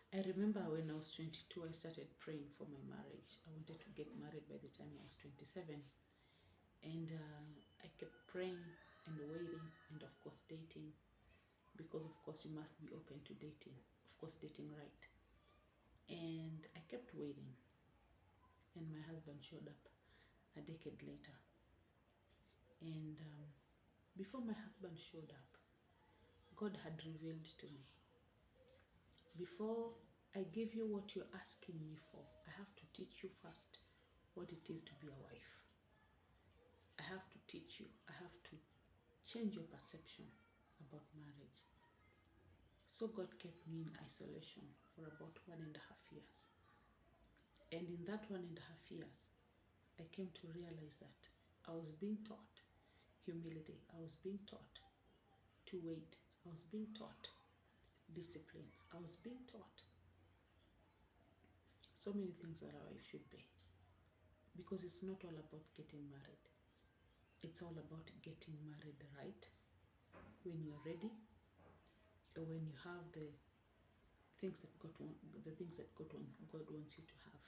I remember when I was 22, I started praying for my marriage. I wanted to get married by the time I was 27. And I kept praying and waiting, and of course, dating. Because, of course, you must be open to dating. Of course, dating right. And I kept waiting. And my husband showed up a decade later. And before my husband showed up, God had revealed to me, before I give you what you're asking me for, I have to teach you first what it is to be a wife. I have to teach you, I have to change your perception about marriage. So God kept me in isolation for about 1.5 years. And in that 1.5 years, I came to realize that I was being taught humility. I was being taught to wait. I was being taught discipline. I was being taught so many things that a wife should be. Because it's not all about getting married. It's all about getting married right, when you're ready, or when you have the things that God wants you to have.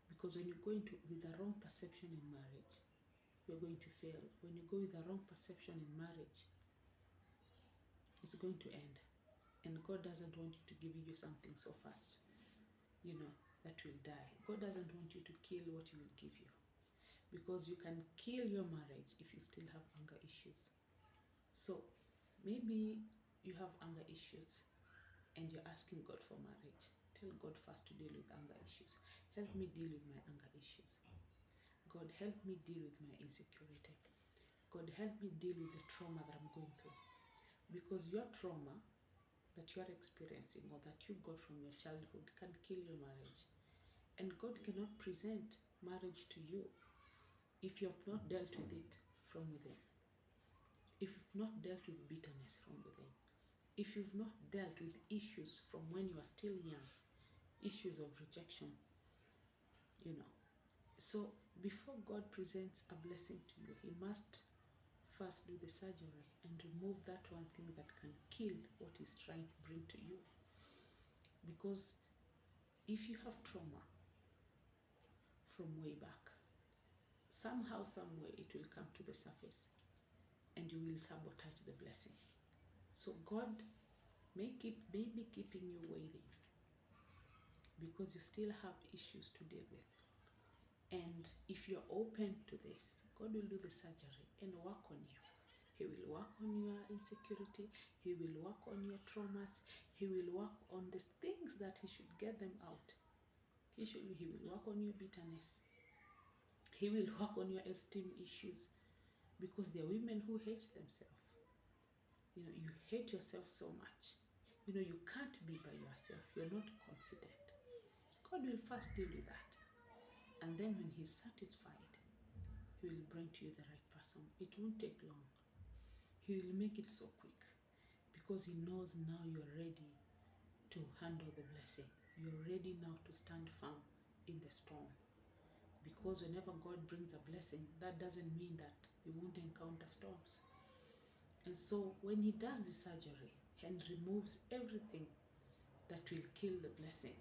Because when you go into with the wrong perception in marriage, you're going to fail. When you go with the wrong perception in marriage, it's going to end. And God doesn't want you to give you something so fast, that will die. God doesn't want you to kill what He will give you. Because you can kill your marriage if you still have anger issues. So maybe you have anger issues and you're asking God for marriage. Tell God first to deal with anger issues. Help me deal with my anger issues. God, help me deal with my insecurity. God, help me deal with the trauma that I'm going through. Because your trauma that you are experiencing or that you got from your childhood can kill your marriage. And God cannot present marriage to you if you have not dealt with it from within. If you've not dealt with bitterness from within. If you've not dealt with issues from when you are still young, issues of rejection, So before God presents a blessing to you, He must first do the surgery and remove that one thing that can kill what He's trying to bring to you. Because if you have trauma from way back, somehow, somewhere it will come to the surface and you will sabotage the blessing. So God may be keeping you waiting because you still have issues to deal with. And if you're open to this, God will do the surgery and work on you. He will work on your insecurity. He will work on your traumas. He will work on the things that He should get them out. He will work on your bitterness. He will work on your esteem issues, because there are women who hate themselves. You hate yourself so much. You can't be by yourself. You're not confident. God will first deal with that. And then when He's satisfied, He will bring to you the right person. It won't take long. He will make it so quick, because He knows now you're ready to handle the blessing. You're ready now to stand firm in the storm. Because whenever God brings a blessing, that doesn't mean that you won't encounter storms. And so when He does the surgery and removes everything that will kill the blessing,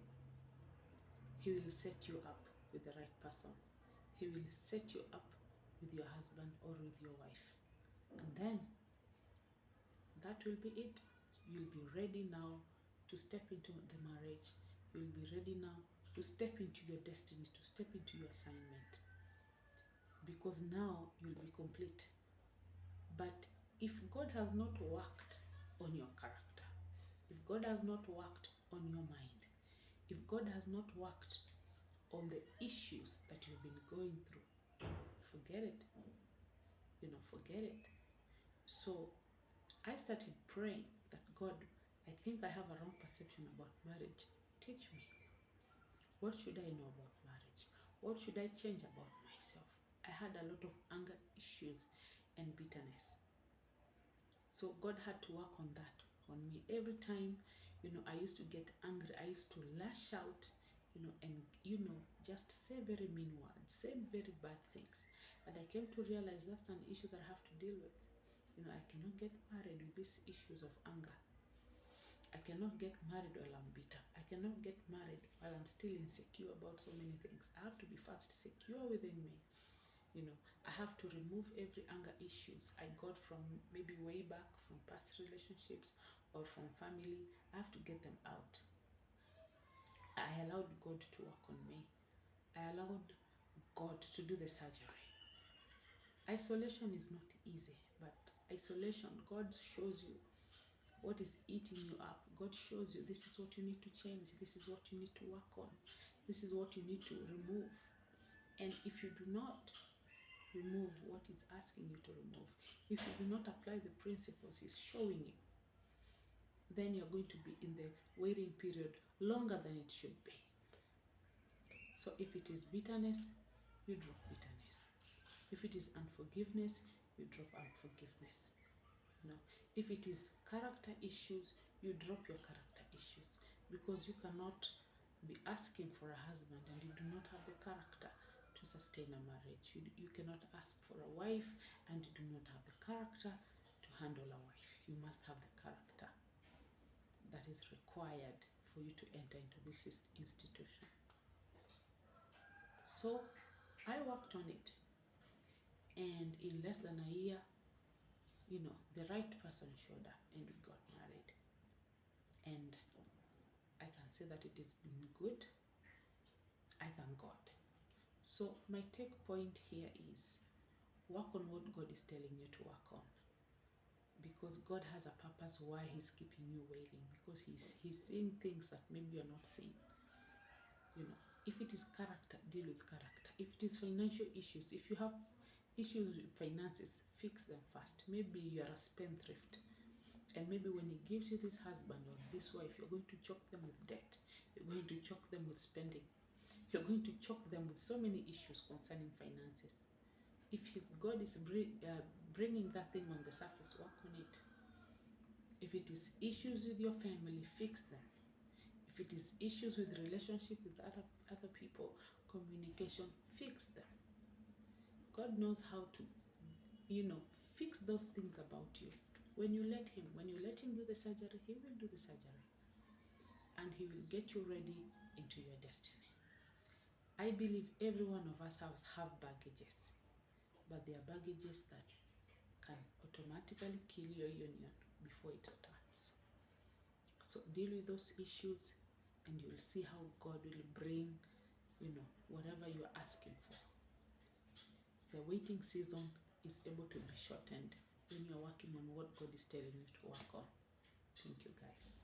He will set you up with the right person. He will set you up with your husband or with your wife. And then that will be it. You'll be ready now to step into the marriage. You'll be ready now to step into your destiny, to step into your assignment. Because now you'll be complete. But if God has not worked on your character, if God has not worked on your mind, if God has not worked on the issues that you've been going through, forget it. Forget it. So I started praying that, God, I think I have a wrong perception about marriage. Teach me. What should I know about marriage? What should I change about myself? I had a lot of anger issues and bitterness. So God had to work on that, on me. Every time, I used to get angry. I used to lash out, and, just say very mean words, say very bad things. And I came to realize that's an issue that I have to deal with. I cannot get married with these issues of anger. I cannot get married while I'm bitter. I cannot get married while I'm still insecure about so many things. I have to be first secure within me. I have to remove every anger issues I got from maybe way back from past relationships or from family. I have to get them out. I allowed God to work on me. I allowed God to do the surgery. Isolation is not easy, but isolation, God shows you what is eating you up. God shows you this is what you need to change. This is what you need to work on. This is what you need to remove. And if you do not remove what He's asking you to remove, if you do not apply the principles He's showing you, then you're going to be in the waiting period longer than it should be. So if it is bitterness, you drop bitterness. If it is unforgiveness, you drop unforgiveness. If it is character issues, you drop your character issues, because you cannot be asking for a husband and you do not have the character to sustain a marriage. You cannot ask for a wife and you do not have the character to handle a wife. You must have the character that is required for you to enter into this institution. So I worked on it, and in less than a year, the right person showed up and we got married. And I can say that it has been good. I thank God. So my take point here is work on what God is telling you to work on, because God has a purpose why He's keeping you waiting, because He's seeing things that maybe you're not seeing. If it is character, deal with character. If it is financial issues, if you have issues with finances, fix them first. Maybe you're a spendthrift, and maybe when He gives you this husband or this wife, you're going to choke them with debt. You're going to choke them with spending. You're going to choke them with so many issues concerning finances. If God is bringing that thing on the surface, work on it. If it is issues with your family, fix them. If it is issues with relationship with other people, communication, fix them. God knows how to, fix those things about you. When you let Him do the surgery, He will do the surgery. And He will get you ready into your destiny. I believe every one of us have baggages, but there are baggages that can automatically kill your union before it starts. So deal with those issues and you'll see how God will bring, whatever you're asking for. The waiting season is able to be shortened when you're working on what God is telling you to work on. Thank you, guys.